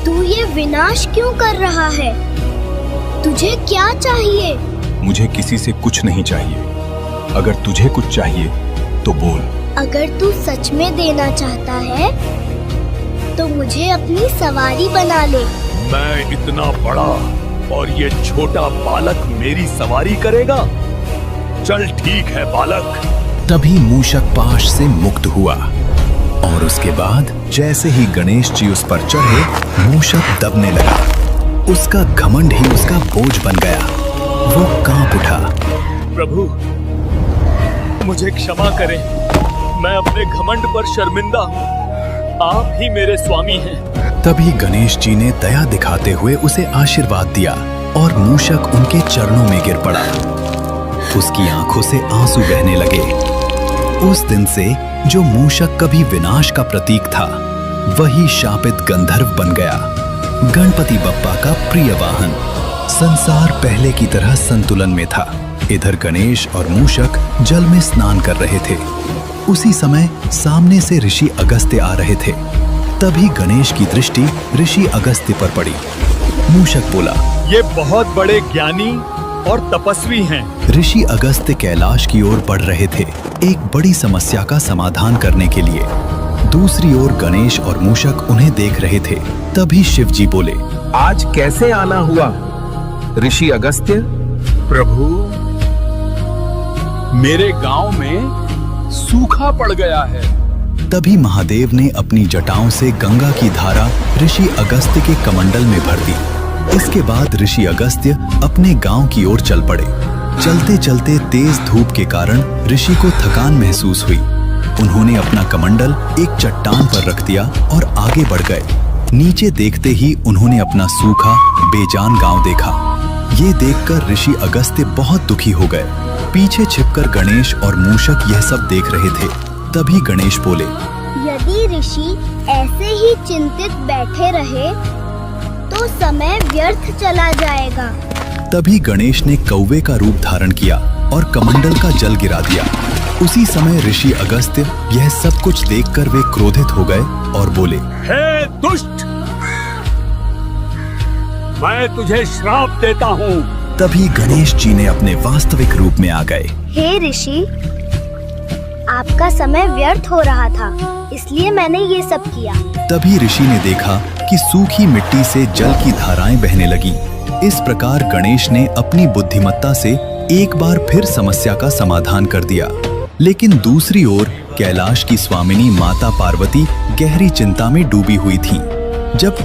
तू ये विनाश क्यों कर रहा है? तुझे क्या चाहिए? मुझे किसी से कुछ नहीं चाहिए। अगर तुझे कुछ चाहिए तो बोल। अगर तू सच में देना चाहता है तो मुझे अपनी सवारी बना ले। मैं इतना बड़ा और ये छोटा बालक मेरी सवारी करेगा? चल ठीक है बालक। तभी मूषक पाश से मुक्त हुआ और उसके बाद जैसे ही गणेश जी उस पर चढ़े, मूषक दबने लगा। उसका घमंड ही उसका बोझ बन गया। वो कांप उठा। प्रभु, मुझे क्षमा करें। मैं अपने घमंड पर शर्मिंदा हूँ। आप ही मेरे स्वामी हैं। तभी गणेश जी ने दया दिखाते हुए उसे आशीर्वाद दिया और मूषक उनके चरणों में गिर पड़ा। उसकी आंखों से आंसू बहने लगे। उस दिन से जो मूषक कभी विनाश का प्रतीक था, वही शापित गंधर्व बन गया। गणपति बप्पा का प्रिय वाहन। संसार पहले की तरह संतुलन में था। इधर गणेश और मूषक जल में स्नान कर रहे थे। उसी समय सामने से ऋषि अगस्त्य आ रहे थे। तभी गणेश की दृष्टि ऋषि अगस्त्य पर पड़ी। मूषक बोला, ये बहुत बड़े ज्ञानी और तपस्वी हैं। ऋषि अगस्त्य कैलाश की ओर बढ़ रहे थे, एक बड़ी समस्या का समाधान करने के लिए। दूसरी ओर गणेश और मूषक उन्हें देख रहे थे। तभी शिव जी बोले, आज कैसे आना हुआ ऋषि अगस्त्य? प्रभु, मेरे गांव में सूखा पड़ गया है। तभी महादेव ने अपनी जटाओं से गंगा की धारा ऋषि अगस्त्य के कमंडल में भर दी। इसके बाद ऋषि अगस्त्य अपने गांव की ओर चल पड़े। चलते चलते तेज धूप के कारण ऋषि को थकान महसूस हुई। उन्होंने अपना कमंडल एक चट्टान पर रख दिया और आगे बढ़ गए। नीचे देखते ही उन्होंने अपना सूखा बेजान गांव देखा। ये देखकर ऋषि अगस्त्य बहुत दुखी हो गए। पीछे छिपकर गणेश और मूषक यह सब देख रहे थे। तभी गणेश बोले, यदि ऋषि ऐसे ही चिंतित बैठे रहे तो समय व्यर्थ चला जाएगा। तभी गणेश ने कौवे का रूप धारण किया और कमंडल का जल गिरा दिया। उसी समय ऋषि अगस्त्य यह सब कुछ देखकर वे क्रोधित हो गए और बोले, हे दुष्ट, मैं तुझे श्राप देता हूँ। तभी गणेश जी ने अपने वास्तविक रूप में आ गए। हे ऋषि, आपका समय व्यर्थ हो रहा था, इसलिए मैंने ये सब किया। तभी ऋषि ने देखा कि सूखी मिट्टी से जल की धाराएं बहने लगी। इस प्रकार गणेश ने अपनी बुद्धिमत्ता से एक बार फिर समस्या का समाधान कर दिया। लेकिन दूसरी ओर कैलाश की स्वामिनी माता पार्वती गहरी चिंता में डूबी हुई थीं। जब